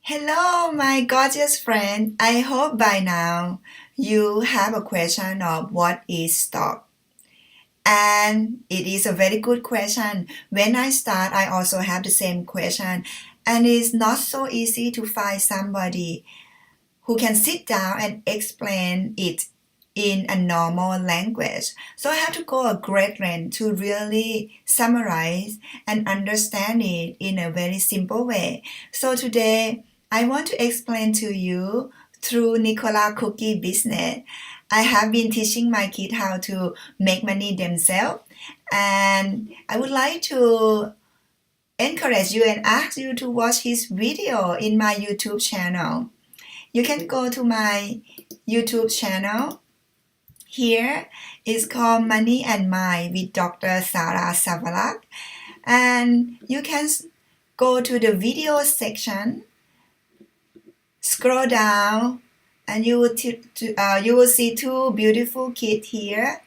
Hello, my gorgeous friend. I hope by now you have a question of what is stock. And it is a very good question. When I start, I also have the same question. And it's not so easy to find somebody who can sit down and explain it in a normal language. So I have to go a great length to really summarize and understand it in a very simple way. So today I want to explain to you through Nicola cookie business. I have been teaching my kids how to make money themselves, and I would like to encourage you and ask you to watch his video in my YouTube channel. You can go to my YouTube channel. Here is called Money and Mind with Dr. Sara Savalaxs. And you can go to the video section, scroll down, and you will see two beautiful kids here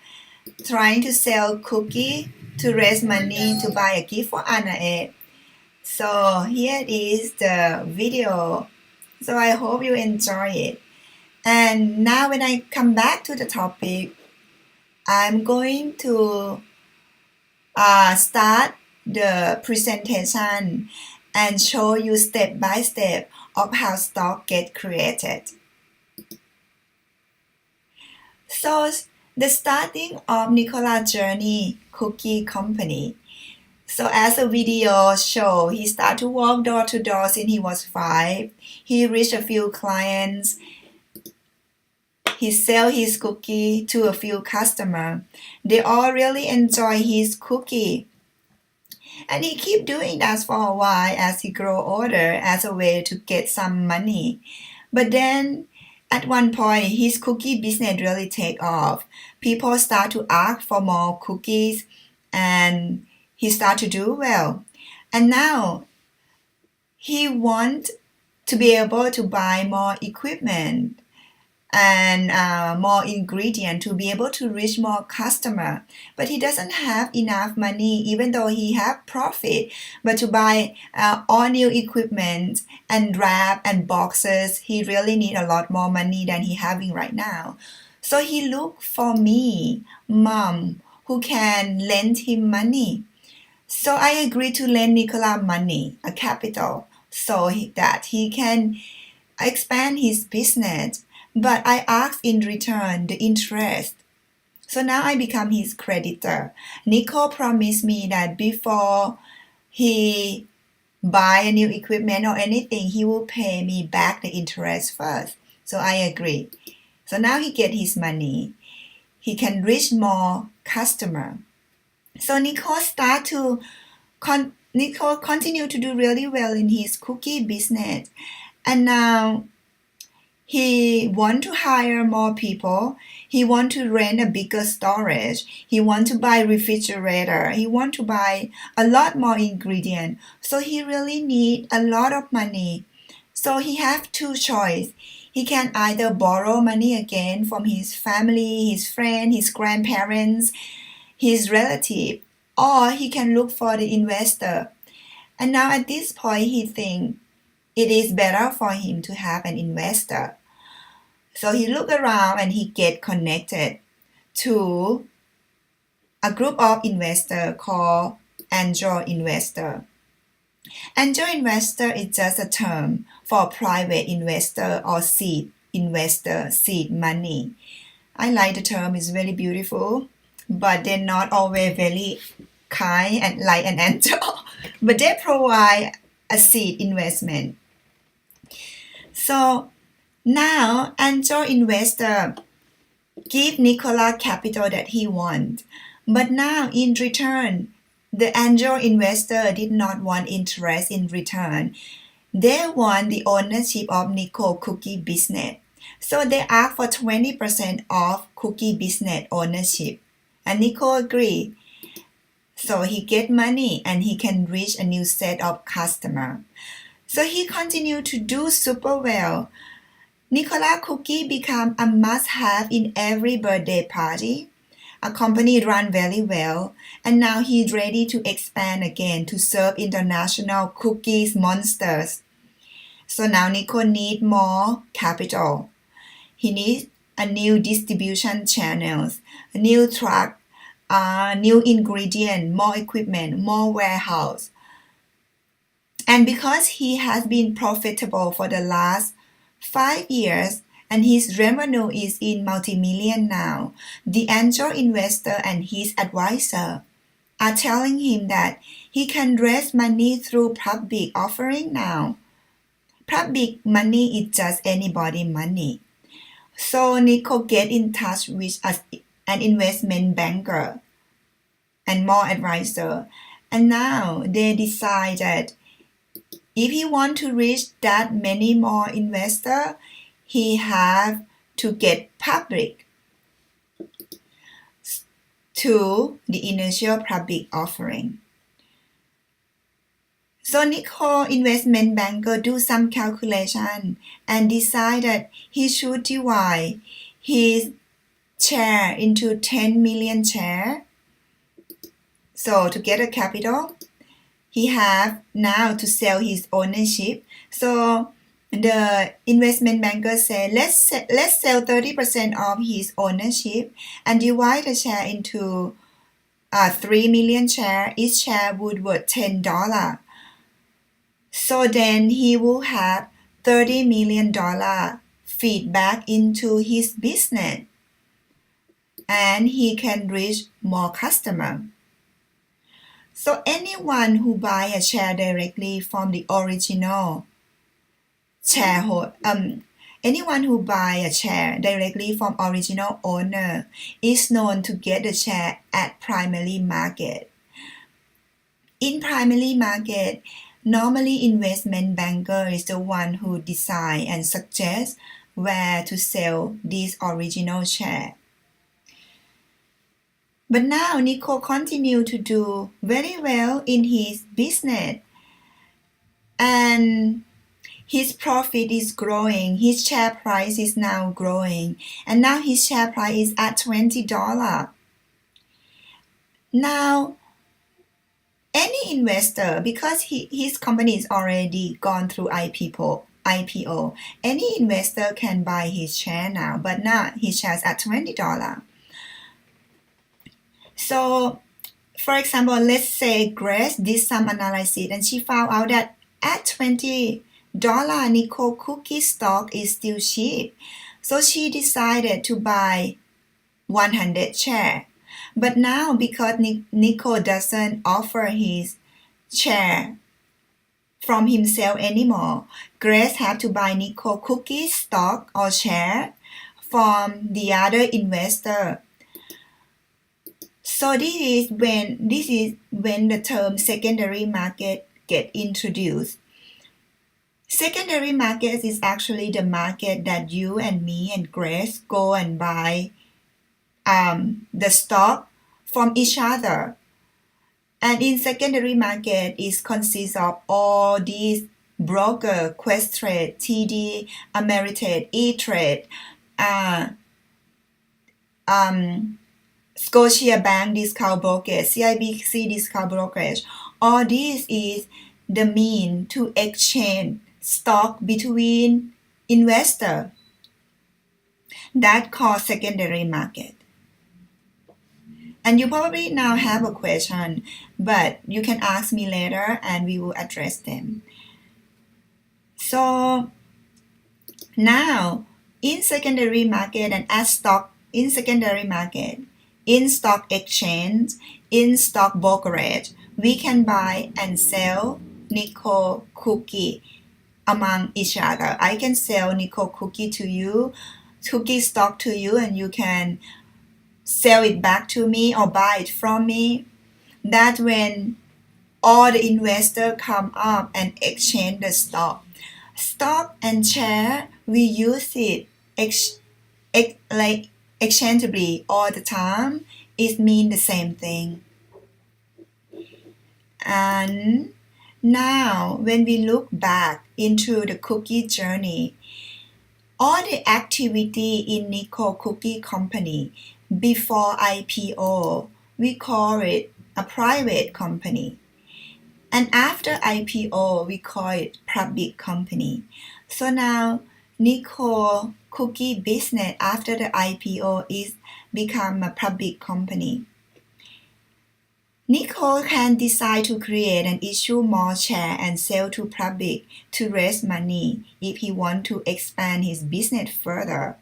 trying to sell cookie to raise money to buy a gift for Anna. So here is the video. So I hope you enjoy it. And now when I come back to the topic, I'm going to start the presentation and show you step by step of how stock get created. So the starting of Nicola's journey cookie company. So as the video show, he started to walk door to door since he was 5. He reached a few clients. He sell his cookie to a few customers. They all really enjoy his cookie. And he keep doing that for a while as he grow older as a way to get some money. But then at one point, his cookie business really take off. People start to ask for more cookies and he start to do well. And now he want to be able to buy more equipment and more ingredient to be able to reach more customer, but he doesn't have enough money even though he have profit, but to buy all new equipment and wrap and boxes he really need a lot more money than he having right now. So he look for me, mom, who can lend him money. So I agreed to lend Nicola money, a capital, so that he can expand his business. But I asked in return the interest. So now I become his creditor. Nico promised me that before he buy a new equipment or anything, he will pay me back the interest first. So I agreed. So now he get his money. He can reach more customer. So Nico continue to do really well in his cookie business. And now he want to hire more people. He want to rent a bigger storage. He want to buy refrigerator. He want to buy a lot more ingredient. So he really need a lot of money. So he have two choice. He can either borrow money again from his family, his friend, his grandparents, his relative, or he can look for the investor. And now at this point he think it is better for him to have an investor. So he look around and he get connected to a group of investor called angel investor. Angel investor is just a term for private investor or seed investor, seed money. I like the term, it's very beautiful, but they're not always very kind and like an angel, but they provide a seed investment. So now angel investor give Nicola capital that he want, but now in return, the angel investor did not want interest in return. They want the ownership of Nico cookie business. So they asked for 20% of cookie business ownership. And Nico agreed. So he get money and he can reach a new set of customer. So he continued to do super well. Nicola cookie become a must-have in every birthday party. A company run very well, and now he's ready to expand again to serve international cookies monsters. So now Nico need more capital. He needs a new distribution channels, a new truck, new ingredient, more equipment, more warehouse. And because he has been profitable for the last 5 years and his revenue is in multi-million now, the angel investor and his advisor are telling him that he can raise money through public offering now. Public money is just anybody money. So Nico get in touch with an investment banker and more advisor. And now they decide that if he want to reach that many more investor, he have to get public to the initial public offering. So Nico investment banker do some calculation and decided he should divide his share into 10 million share. So to get a capital, he have now to sell his ownership. So the investment banker said, let's sell 30% of his ownership and divide the share into 3 million share. Each share would worth $10. So then he will have $30 million feedback into his business and he can reach more customers. So anyone who buy a share directly from the original shareholder, anyone who buy a share directly from original owner is known to get the share at primary market. In primary market, normally investment banker is the one who decide and suggest where to sell this original share. But now Nico continue to do very well in his business and his profit is growing. His share price is now growing and now his share price is at $20. Now any investor, because his company is already gone through IPO, any investor can buy his share now, but now his share is at $20. So, for example, let's say Grace did some analysis and she found out that at $20, Nico cookie stock is still cheap. So she decided to buy 100 shares. But now because Nico doesn't offer his share from himself anymore, Grace have to buy Nico cookie stock or share from the other investor. So this is when the term secondary market get introduced. Secondary market is actually the market that you and me and Grace go and buy the stock from each other. And in secondary market it consists of all these broker, Questrade, TD, Ameritrade, E-Trade, Scotiabank discount brokerage, CIBC discount brokerage. All this is the mean to exchange stock between investor. That called secondary market. And you probably now have a question, but you can ask me later and we will address them. So now in secondary market and as stock in secondary market, in stock exchange, in stock brokerage, we can buy and sell Nico cookie among each other. I can sell Nico cookie to you, cookie stock to you, and you can sell it back to me or buy it from me. That when all the investors come up and exchange the stock. Stock and share, we use it like exchangeably all the time. It means the same thing. And now when we look back into the cookie journey, all the activity in Nico Cookie Company before IPO, we call it a private company. And after IPO, we call it public company. So now Nicole cookie business after the IPO is become a public company. Nicole can decide to create and issue more share and sell to public to raise money if he want to expand his business further.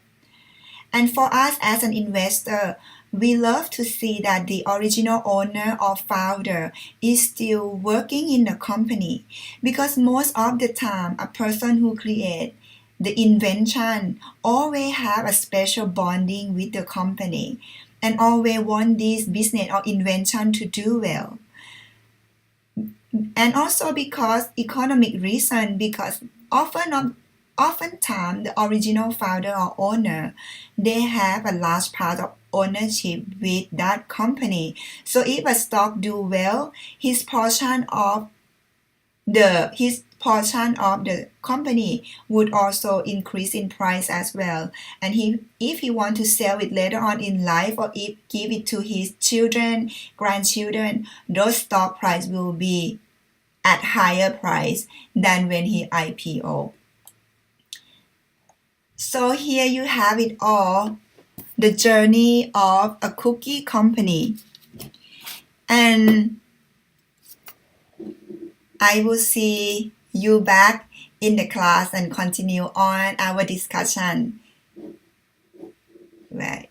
And for us as an investor, we love to see that the original owner or founder is still working in the company, because most of the time a person who create the invention always have a special bonding with the company and always want this business or invention to do well. And also because economic reason, because oftentimes the original founder or owner, they have a large part of ownership with that company. So if a stock do well, his portion of the company would also increase in price as well. And if he want to sell it later on in life, or if give it to his children, grandchildren, those stock price will be at higher price than when he IPO. So here you have it all, the journey of a cookie company. And I will see you back in the class and continue on our discussion. Right.